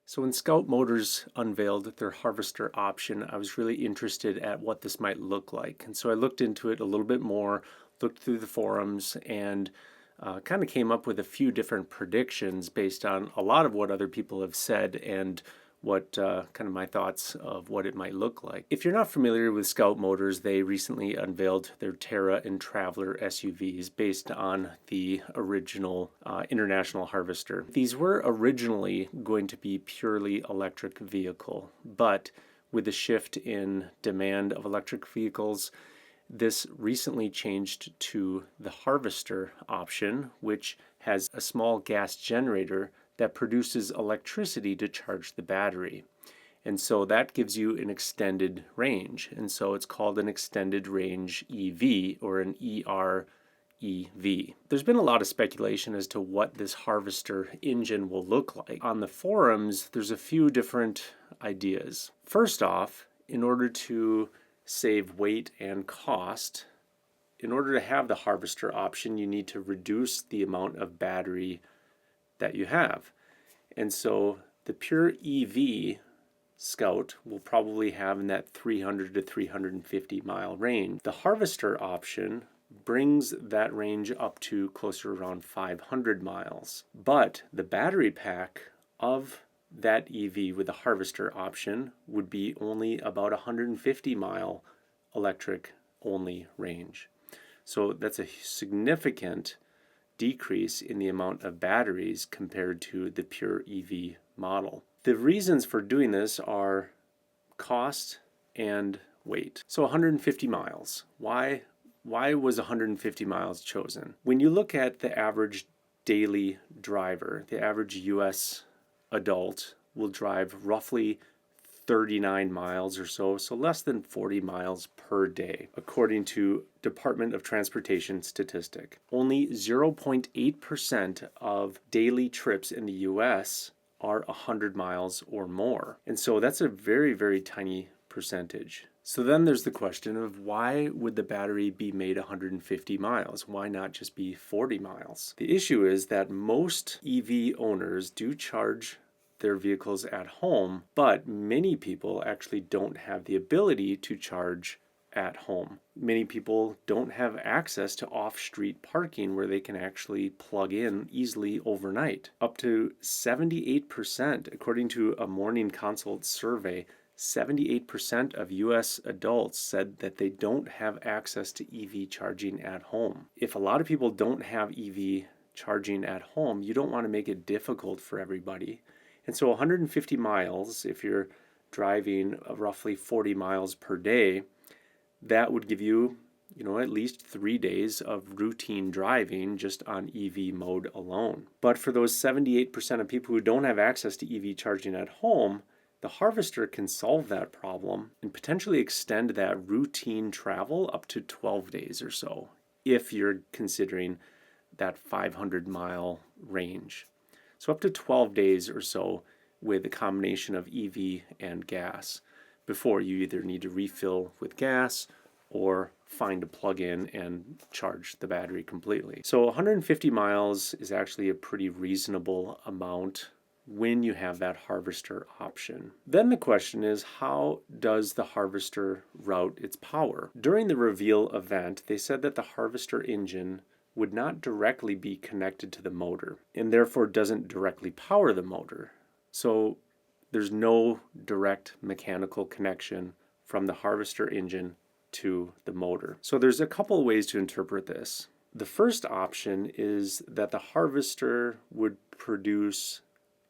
So when Scout Motors unveiled their harvester option, I was really interested at what this might look like. And so I looked into it a little bit more, looked through the forums, and kind of came up with a few different predictions based on a lot of what other people have said and what kind of my thoughts of what it might look like. If you're not familiar with Scout Motors, they recently unveiled their Terra and Traveler SUVs based on the original International Harvester. These were originally going to be purely electric vehicle, but with the shift in demand of electric vehicles, this recently changed to the Harvester option, which has a small gas generator that produces electricity to charge the battery. And so that gives you an extended range. And so it's called an extended range EV or an EREV. There's been a lot of speculation as to what this Harvester engine will look like. On the forums, there's a few different ideas. First off, in order to save weight and cost, in order to have the Harvester option, you need to reduce the amount of battery that you have. And so the pure EV Scout will probably have in that 300 to 350 mile range. The Harvester option brings that range up to closer around 500 miles. But the battery pack of that EV with the Harvester option would be only about 150 mile electric only range. So that's a significant decrease in the amount of batteries compared to the pure EV model. The reasons for doing this are cost and weight. So 150 miles. Why was 150 miles chosen? When you look at the average daily driver, the average US adult will drive roughly 39 miles or so less than 40 miles per day, according to Department of Transportation statistic. Only 0.8% of daily trips in the US are 100 miles or more. And so that's a very, very tiny percentage. So then there's the question of why would the battery be made 150 miles? Why not just be 40 miles? The issue is that most EV owners do charge their vehicles at home, but many people actually don't have the ability to charge at home. Many people don't have access to off-street parking where they can actually plug in easily overnight. Up to 78%, according to a Morning Consult survey, 78% of US adults said that they don't have access to EV charging at home. If a lot of people don't have EV charging at home, you don't want to make it difficult for everybody. And so 150 miles, if you're driving roughly 40 miles per day, that would give you, at least 3 days of routine driving just on EV mode alone. But for those 78% of people who don't have access to EV charging at home, the Harvester can solve that problem and potentially extend that routine travel up to 12 days or so, if you're considering that 500 mile range. So up to 12 days or so with a combination of EV and gas before you either need to refill with gas or find a plug-in and charge the battery completely. So 150 miles is actually a pretty reasonable amount when you have that Harvester option. Then the question is, how does the Harvester route its power? During the reveal event, they said that the Harvester engine would not directly be connected to the motor and therefore doesn't directly power the motor. So there's no direct mechanical connection from the Harvester engine to the motor. So there's a couple of ways to interpret this. The first option is that the Harvester would produce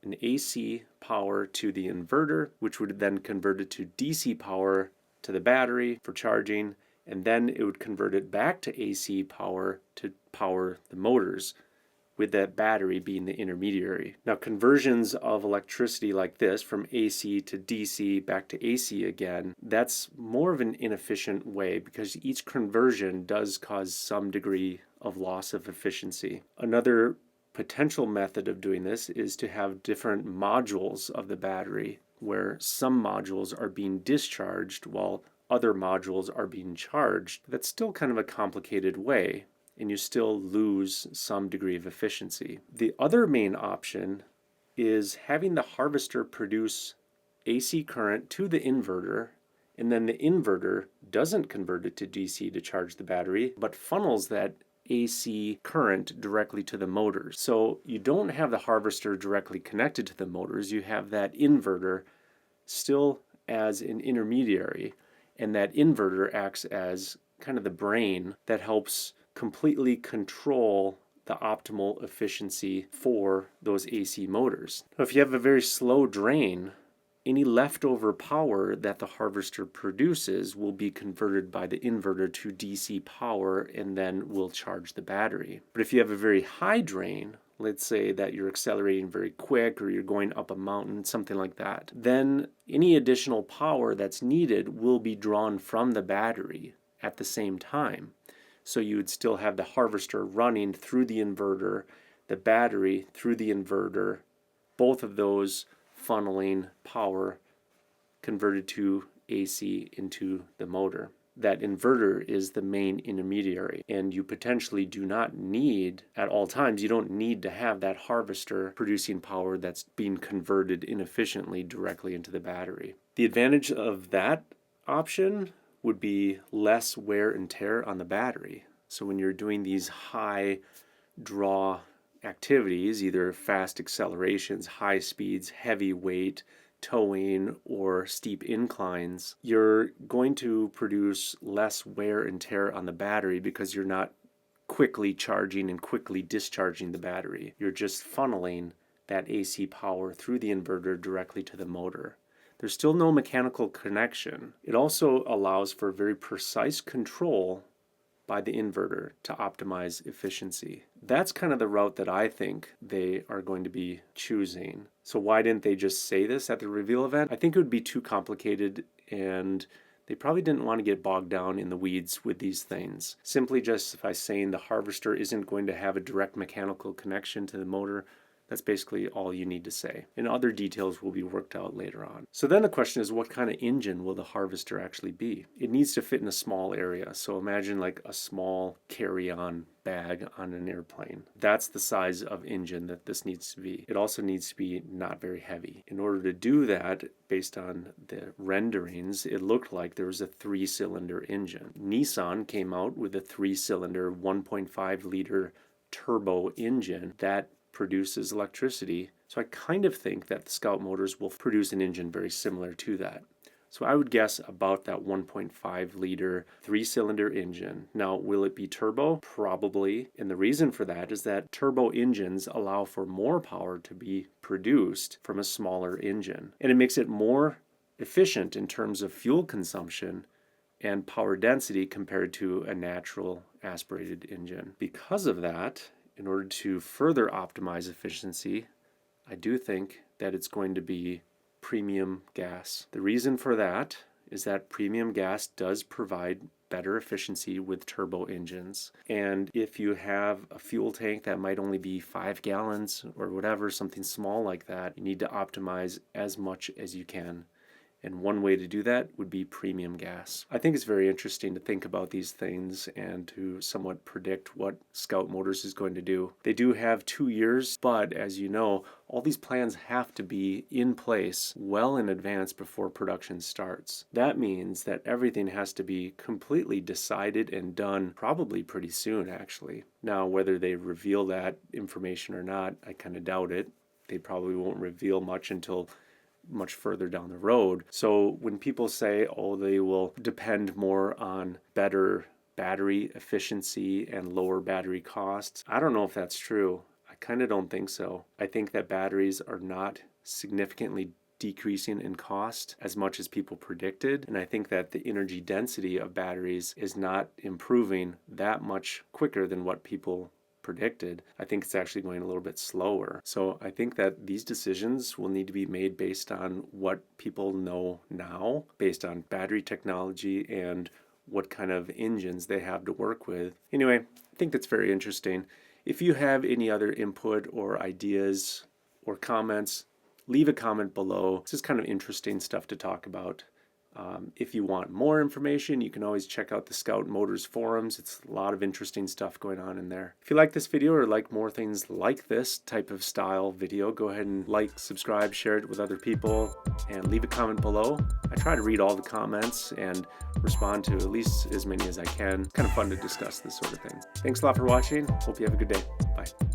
an AC power to the inverter, which would then convert it to DC power to the battery for charging, and then it would convert it back to AC power to power the motors, with that battery being the intermediary. Now, conversions of electricity like this from AC to DC back to AC again, that's more of an inefficient way because each conversion does cause some degree of loss of efficiency. Another potential method of doing this is to have different modules of the battery where some modules are being discharged while other modules are being charged. That's still kind of a complicated way, and you still lose some degree of efficiency. The other main option is having the harvester produce AC current to the inverter, and then the inverter doesn't convert it to DC to charge the battery, but funnels that AC current directly to the motors. So you don't have the harvester directly connected to the motors, you have that inverter still as an intermediary, and that inverter acts as kind of the brain that helps completely control the optimal efficiency for those AC motors. Now, if you have a very slow drain, any leftover power that the harvester produces will be converted by the inverter to DC power and then will charge the battery. But if you have a very high drain, let's say that you're accelerating very quick or you're going up a mountain, something like that, then any additional power that's needed will be drawn from the battery at the same time. So you would still have the harvester running through the inverter, the battery through the inverter, both of those funneling power converted to AC into the motor. That inverter is the main intermediary, and you potentially do not need, at all times, you don't need to have that harvester producing power that's being converted inefficiently directly into the battery. The advantage of that option would be less wear and tear on the battery. So when you're doing these high draw activities, either fast accelerations, high speeds, heavy weight, towing, or steep inclines, you're going to produce less wear and tear on the battery because you're not quickly charging and quickly discharging the battery. You're just funneling that AC power through the inverter directly to the motor. There's still no mechanical connection. It also allows for very precise control by the inverter to optimize efficiency. That's kind of the route that I think they are going to be choosing. So why didn't they just say this at the reveal event? I think it would be too complicated, and they probably didn't want to get bogged down in the weeds with these things. Simply just by saying the harvester isn't going to have a direct mechanical connection to the motor, that's basically all you need to say. And other details will be worked out later on. So then the question is, what kind of engine will the harvester actually be? It needs to fit in a small area. So imagine like a small carry-on bag on an airplane. That's the size of engine that this needs to be. It also needs to be not very heavy. In order to do that, based on the renderings, it looked like there was a 3-cylinder engine. Nissan came out with a 3-cylinder 1.5 liter turbo engine that produces electricity. So I kind of think that the Scout Motors will produce an engine very similar to that. So I would guess about that 1.5 liter 3-cylinder engine. Now, will it be turbo? Probably. And the reason for that is that turbo engines allow for more power to be produced from a smaller engine. And it makes it more efficient in terms of fuel consumption and power density compared to a natural aspirated engine. Because of that, in order to further optimize efficiency, I do think that it's going to be premium gas. The reason for that is that premium gas does provide better efficiency with turbo engines. And if you have a fuel tank that might only be 5 gallons or whatever, something small like that, you need to optimize as much as you can. And one way to do that would be premium gas. I think it's very interesting to think about these things and to somewhat predict what Scout Motors is going to do. They do have 2 years, but as you know, all these plans have to be in place well in advance before production starts. That means that everything has to be completely decided and done probably pretty soon, actually. Now, whether they reveal that information or not, I kind of doubt it. They probably won't reveal much until much further down the road. So when people say, oh, they will depend more on better battery efficiency and lower battery costs, I don't know if that's true. I kind of don't think so. I think that batteries are not significantly decreasing in cost as much as people predicted. And I think that the energy density of batteries is not improving that much quicker than what people predicted. I think it's actually going a little bit slower. So I think that these decisions will need to be made based on what people know now, based on battery technology and what kind of engines they have to work with. Anyway, I think that's very interesting. If you have any other input or ideas or comments, leave a comment below. This is kind of interesting stuff to talk about. If you want more information, you can always check out the Scout Motors forums. It's a lot of interesting stuff going on in there. If you like this video or like more things like this type of style video, go ahead and like, subscribe, share it with other people, and leave a comment below. I try to read all the comments and respond to at least as many as I can. Kind of fun to discuss this sort of thing. Thanks a lot for watching. Hope you have a good day. Bye.